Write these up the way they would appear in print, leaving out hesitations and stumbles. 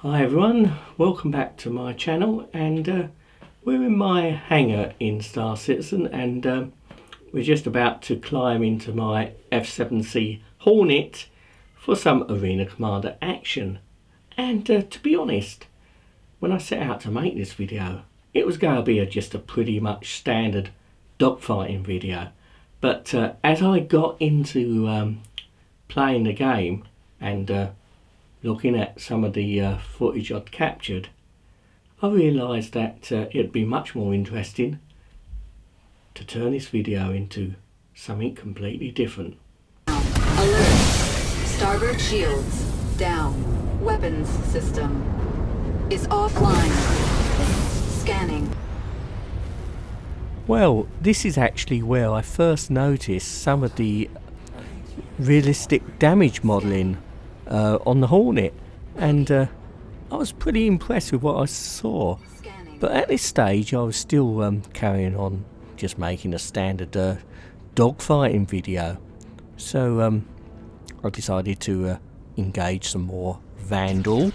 Hi everyone, welcome back to my channel, and we're in my hangar in Star Citizen, and we're just about to climb into my F7A Hornet for some Arena Commander action. And to be honest, when I set out to make this video, it was going to be just a pretty much standard dogfighting video. But as I got into playing the game and looking at some of the footage I'd captured, I realised that it'd be much more interesting to turn this video into something completely different. Alert! Starboard shields down. Weapons system is offline. Scanning. Well, this is actually where I first noticed some of the realistic damage modelling on the Hornet, and I was pretty impressed with what I saw. But at this stage I was still carrying on just making a standard dogfighting video, so I decided to engage some more Vandal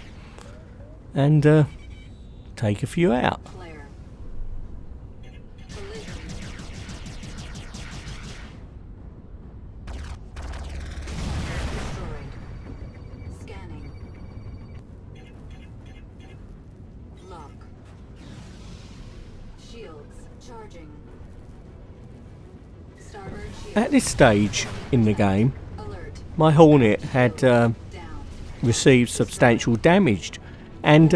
and take a few out. At this stage in the game, my Hornet had received substantial damage, and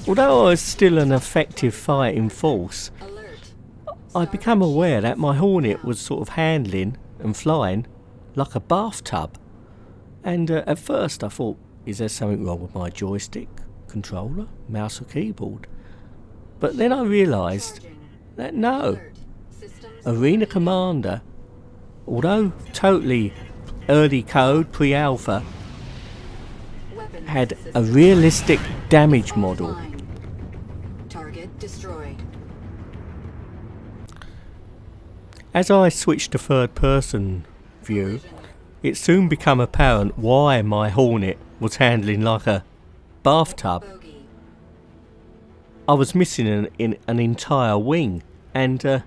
although I was still an effective fighting force, I'd become aware that my Hornet was sort of handling and flying like a bathtub. And at first I thought, is there something wrong with my joystick, controller, mouse or keyboard? But then I realised that no, Arena Commander, although totally early code, pre-alpha, had a realistic damage model. Target destroyed. As I switched to third person view, it soon became apparent why my Hornet was handling like a bathtub. I was missing an entire wing, and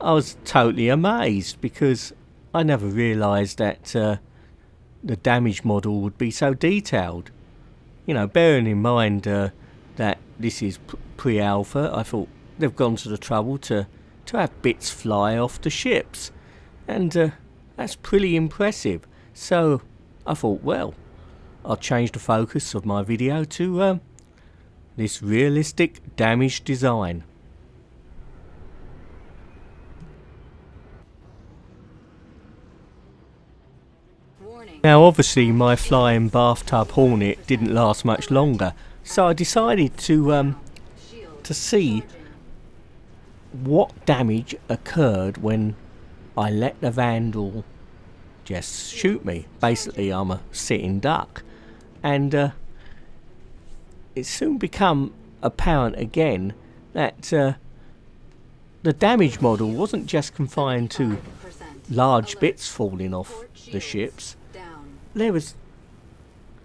I was totally amazed because I never realised that the damage model would be so detailed. You know, bearing in mind that this is pre-alpha, I thought they've gone to the trouble to have bits fly off the ships, and that's pretty impressive. So I thought, well, I'll change the focus of my video to this realistic damage design. Now obviously my flying bathtub Hornet didn't last much longer, so I decided to see what damage occurred when I let the Vandal just shoot me. Basically I'm a sitting duck, and it soon become apparent again that the damage model wasn't just confined to large bits falling off the ships. There was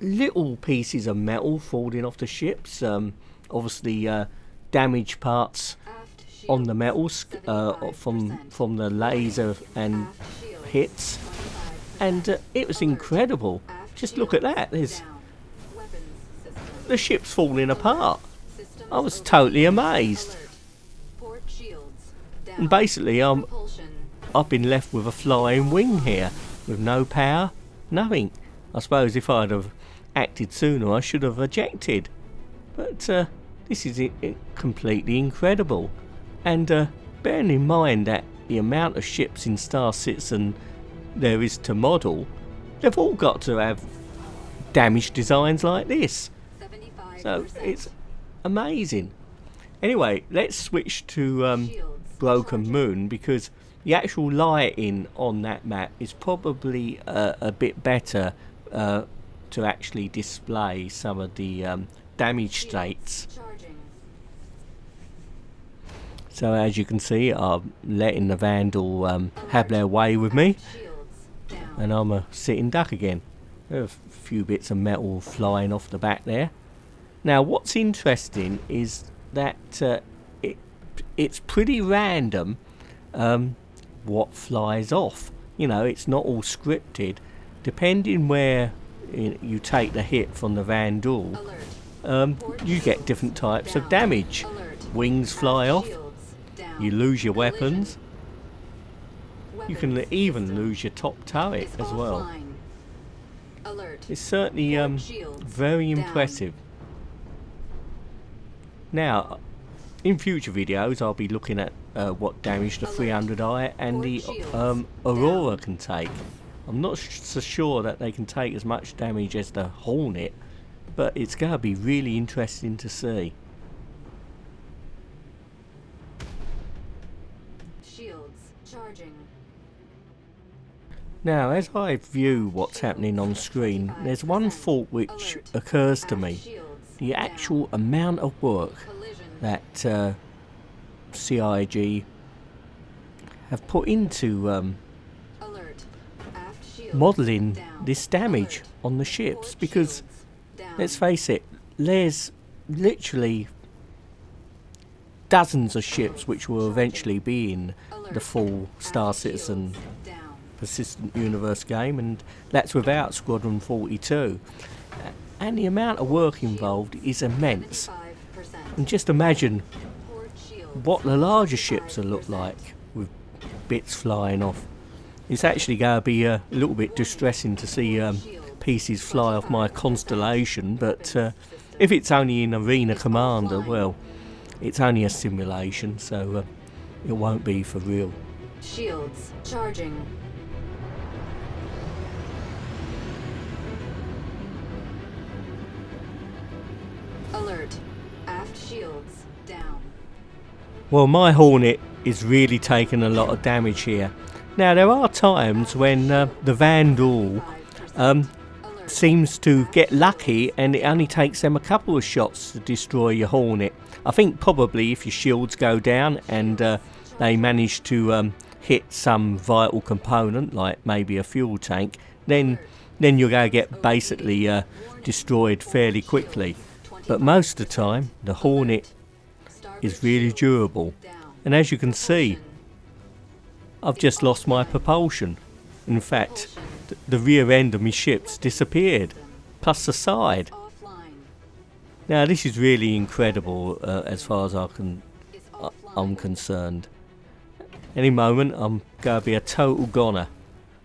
little pieces of metal falling off the ships, obviously damaged parts on the metals from the laser and hits, and it was incredible. Just look at that, there's the ship's falling apart. I was totally amazed, and basically I've been left with a flying wing here with no power, nothing. I suppose if I'd have acted sooner I should have ejected, but this is completely incredible. And bearing in mind that the amount of ships in Star Citizen there is to model, they've all got to have damage designs like this, so it's amazing. Anyway, let's switch to Broken Moon, because the actual lighting on that map is probably a bit better to actually display some of the damage states. So as you can see, I'm letting the Vandal have their way with me, and I'm a sitting duck again. There are a few bits of metal flying off the back there, Now what's interesting is that it's pretty random what flies off. You know, it's not all scripted. Depending where you take the hit from the Vandal, you get different types of damage. Wings fly off, you lose your weapons, you can even lose your top turret as well. It's certainly very impressive. Now, in future videos I'll be looking at what damage the 300i and the Aurora can take. I'm not so sure that they can take as much damage as the Hornet, but it's going to be really interesting to see. Shields charging. Now, as I view what's happening on screen, there's one thought which occurs to me. The actual amount of work that CIG have put into modelling this damage on the ships, because let's face it, there's literally dozens of ships which will eventually be in the full Star Citizen Persistent Universe game, and that's without Squadron 42, and the amount of work involved is immense. And just imagine what the larger ships will look like with bits flying off. It's actually going to be a little bit distressing to see pieces fly off my Constellation, but if it's only in Arena Commander, well, it's only a simulation, so it won't be for real. Shields charging. Alert. Aft shields down. Well, my Hornet is really taking a lot of damage here. Now, there are times when the Vandal seems to get lucky and it only takes them a couple of shots to destroy your Hornet. I think probably if your shields go down and they manage to hit some vital component, like maybe a fuel tank, then you're going to get basically destroyed fairly quickly. But most of the time, the Hornet is really durable. And as you can see, I've just lost my propulsion. In fact, the rear end of my ship's disappeared, plus the side. Now this is really incredible as far as I'm concerned. Any moment I'm going to be a total goner.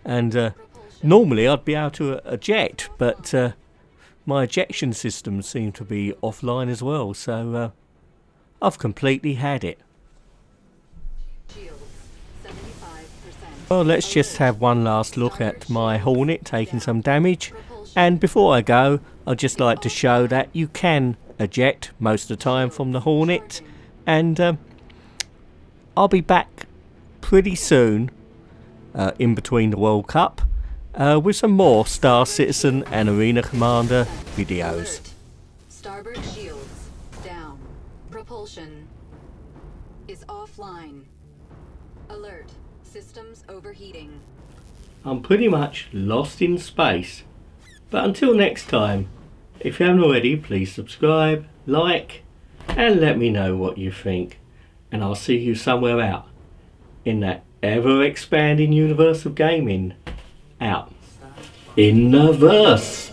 And normally I'd be able to eject, but my ejection systems seem to be offline as well, so I've completely had it. Well, let's just have one last look at my Hornet taking some damage, and before I go, I'd just like to show that you can eject most of the time from the Hornet, and I'll be back pretty soon in between the World Cup with some more Star Citizen and Arena Commander videos. Alert. Starboard shields down. Propulsion is offline. Alert. Systems overheating. I'm pretty much lost in space. But until next time, if you haven't already, please subscribe, like, and let me know what you think. And I'll see you somewhere out in that ever-expanding universe of gaming. Out in the verse.